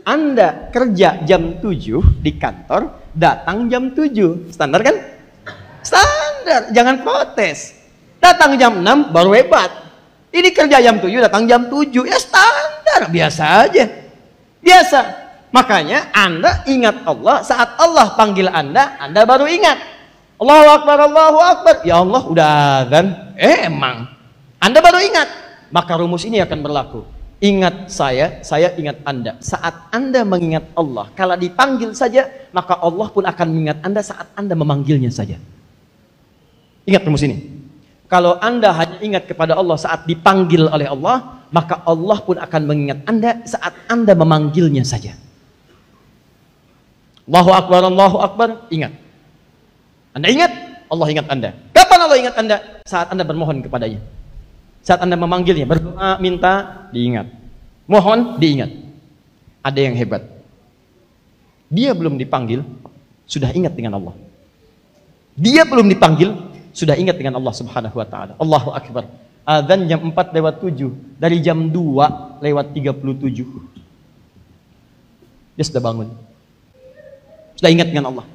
Anda kerja jam 7 di kantor, datang jam 7. Standar kan? Standar, jangan protes. Datang jam 6 baru hebat. Ini kerja jam 7, datang jam 7. Ya standar, biasa aja. Biasa. Makanya Anda ingat Allah saat Allah panggil Anda baru ingat. Allahu Akbar, Allahu Akbar. Ya Allah, udah azan. Emang. Anda baru ingat. Maka rumus ini akan berlaku. Ingat saya ingat Anda. Saat Anda mengingat Allah, kalau dipanggil saja, maka Allah pun akan mengingat Anda saat Anda memanggilnya saja. Ingat rumus ini. Kalau Anda hanya ingat kepada Allah saat dipanggil oleh Allah, maka Allah pun akan mengingat Anda saat Anda memanggilnya saja. Allahu Akbar, ingat. Anda ingat, Allah ingat Anda. Kapan Allah ingat Anda? Saat Anda bermohon kepadanya. Saat Anda memanggilnya, berdoa, minta, diingat. Mohon, diingat. Ada yang hebat. Dia belum dipanggil, sudah ingat dengan Allah. Dia belum dipanggil, sudah ingat dengan Allah Subhanahu wa ta'ala. Allahu Akbar. Adzan jam 4:07. Dari jam 2:37. Dia sudah bangun. Sudah ingat dengan Allah.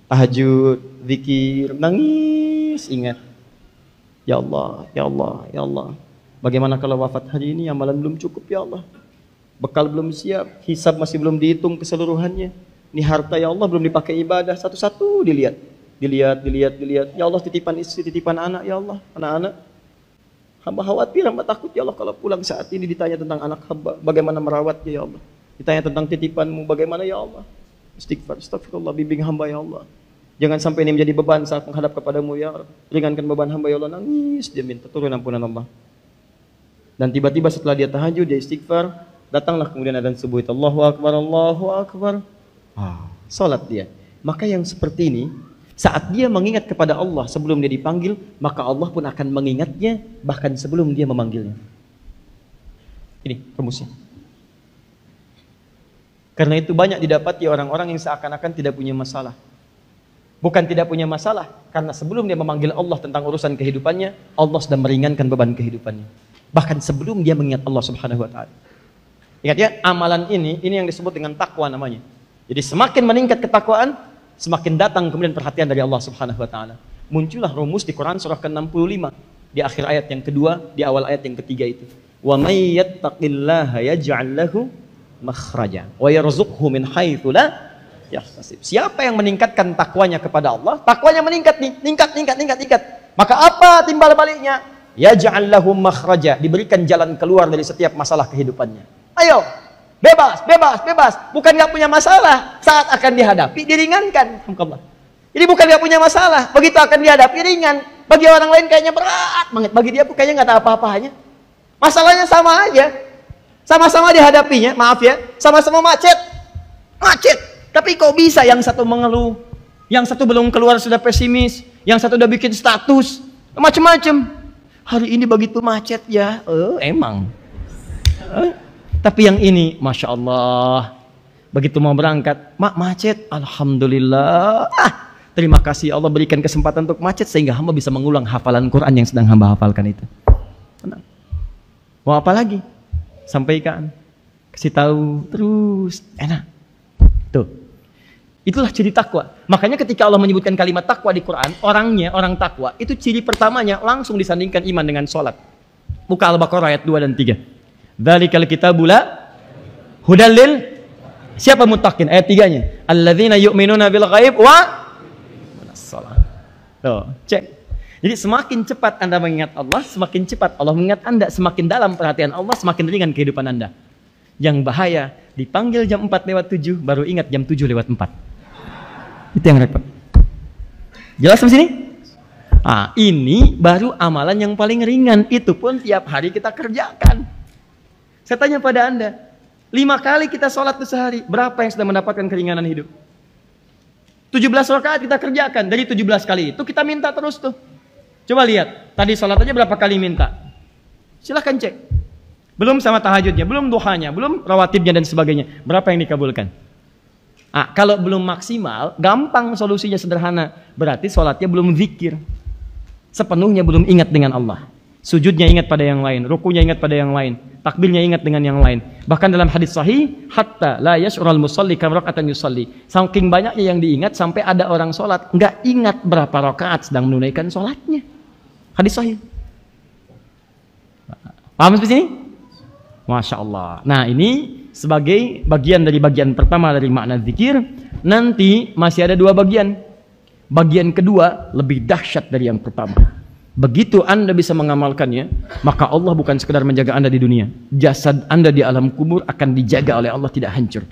Tahajud, zikir, nangis, ingat. Ya Allah, ya Allah, ya Allah. Bagaimana kalau wafat hari ini, amalan belum cukup ya Allah. Bekal belum siap, hisab masih belum dihitung keseluruhannya. Ini harta ya Allah belum dipakai ibadah, satu-satu dilihat. Dilihat. Ya Allah, titipan istri, titipan anak ya Allah, anak-anak. Hamba khawatir, hamba takut ya Allah kalau pulang saat ini ditanya tentang anak hamba, bagaimana merawatnya ya Allah. Ditanya tentang titipanmu, bagaimana ya Allah. Istighfar, astagfirullah, bimbing hamba ya Allah. Jangan sampai ini menjadi beban saat menghadap kepadamu ya Allah. Ringankan beban hamba ya Allah. Nangis, dia minta turun ampunan Allah. Dan tiba-tiba setelah dia tahajud, dia istighfar, datanglah kemudian adzan subuh. Allahu Akbar, Allahu Akbar. Salat dia. Maka yang seperti ini, saat dia mengingat kepada Allah sebelum dia dipanggil, maka Allah pun akan mengingatnya bahkan sebelum dia memanggilnya. Ini rumusnya. Karena itu banyak didapati orang-orang yang seakan-akan tidak punya masalah. Bukan tidak punya masalah, karena sebelum dia memanggil Allah tentang urusan kehidupannya, Allah sudah meringankan beban kehidupannya. Bahkan sebelum dia mengingat Allah Subhanahu wa ta'ala. Ingat ya, amalan ini yang disebut dengan takwa namanya. Jadi semakin meningkat ketakwaan, semakin datang kemudian perhatian dari Allah Subhanahu wa ta'ala. Muncullah rumus di Quran surah ke-65, di akhir ayat yang kedua, di awal ayat yang ketiga itu. Wa may yattaqillaha yaj'al lahu makhraja wa yarzuqhu min haitsu la yahtasib. Siapa yang meningkatkan takwanya kepada Allah, takwanya meningkat nih, meningkat. Maka apa timbal baliknya? Yaj'al lahu makhraja, diberikan jalan keluar dari setiap masalah kehidupannya. Ayo, bebas. Bukan nggak punya masalah, saat akan dihadapi diringankan. Jadi bukan nggak punya masalah, begitu akan dihadapi ringan. Bagi orang lain kayaknya berat banget, bagi dia kayaknya nggak ada apa-apanya. Masalahnya sama aja, sama-sama dihadapinya. Maaf ya, sama-sama macet. Tapi kok bisa yang satu mengeluh, yang satu belum keluar sudah pesimis, yang satu udah bikin status, macem-macem. Hari ini begitu macet ya, emang. Tapi yang ini, Masya Allah, begitu mau berangkat, macet, Alhamdulillah. Terima kasih Allah berikan kesempatan untuk macet, sehingga hamba bisa mengulang hafalan Quran yang sedang hamba hafalkan itu. Tenang. Mau apa lagi? Sampaikan, kasih tahu, terus, enak. Tuh. Itulah ciri takwa. Makanya ketika Allah menyebutkan kalimat takwa di Quran, orang takwa, itu ciri pertamanya langsung disandingkan iman dengan sholat. Buka Al-Baqarah ayat 2 dan 3. Dzalikal kitabu la hudal lil, siapa muttaqin? Ayat 3-nya. Alladzina yu'minuna bil ghaib wa shalah. Tuh, cek. Jadi semakin cepat Anda mengingat Allah, semakin cepat Allah mengingat Anda, semakin dalam perhatian Allah, semakin ringan kehidupan Anda. Yang bahaya, dipanggil jam 4:07, baru ingat jam 7:04. Itu yang repot. Jelas sampai sini? Ini baru amalan yang paling ringan. Itu pun tiap hari kita kerjakan. Saya tanya pada Anda, 5 kali kita sholat sehari, berapa yang sudah mendapatkan keringanan hidup? 17 rakaat kita kerjakan. Dari 17 kali itu kita minta terus tuh. Coba lihat, tadi sholat aja berapa kali minta? Silahkan cek. Belum sama tahajudnya, belum duhanya, belum rawatibnya dan sebagainya. Berapa yang dikabulkan? Kalau belum maksimal, gampang solusinya, sederhana. Berarti sholatnya belum zikir. Sepenuhnya belum ingat dengan Allah. Sujudnya ingat pada yang lain, rukunya ingat pada yang lain. takbirnya ingat dengan yang lain. Bahkan dalam hadis sahih, hatta la yash'urul musalli kam raka'atan yusalli. Saking banyaknya yang diingat sampai ada orang sholat nggak ingat berapa rakaat sedang menunaikan sholatnya. Hadis sahih. Paham sampai sini? Masya Allah. Nah, ini sebagai bagian dari bagian pertama dari makna zikir. Nanti masih ada dua bagian. Bagian kedua lebih dahsyat dari yang pertama. Begitu Anda bisa mengamalkannya, maka Allah bukan sekedar menjaga Anda di dunia. Jasad Anda di alam kubur akan dijaga oleh Allah, tidak hancur.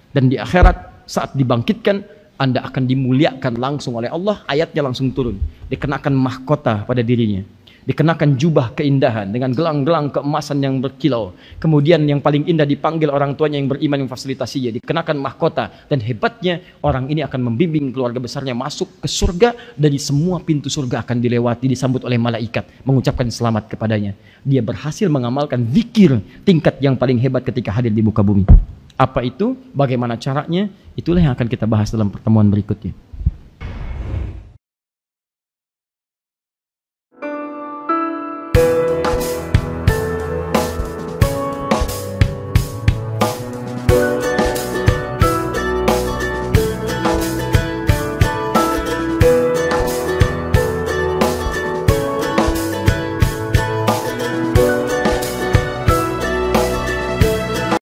Dan di akhirat saat dibangkitkan, Anda akan dimuliakan langsung oleh Allah. Ayatnya langsung turun. Dikenakan mahkota pada dirinya. Dikenakan jubah keindahan dengan gelang-gelang keemasan yang berkilau. Kemudian yang paling indah dipanggil orang tuanya yang beriman yang fasilitasinya. Dikenakan mahkota. Dan hebatnya orang ini akan membimbing keluarga besarnya masuk ke surga. Dari semua pintu surga akan dilewati, disambut oleh malaikat. Mengucapkan selamat kepadanya. Dia berhasil mengamalkan zikir tingkat yang paling hebat ketika hadir di muka bumi. Apa itu? Bagaimana caranya? Itulah yang akan kita bahas dalam pertemuan berikutnya.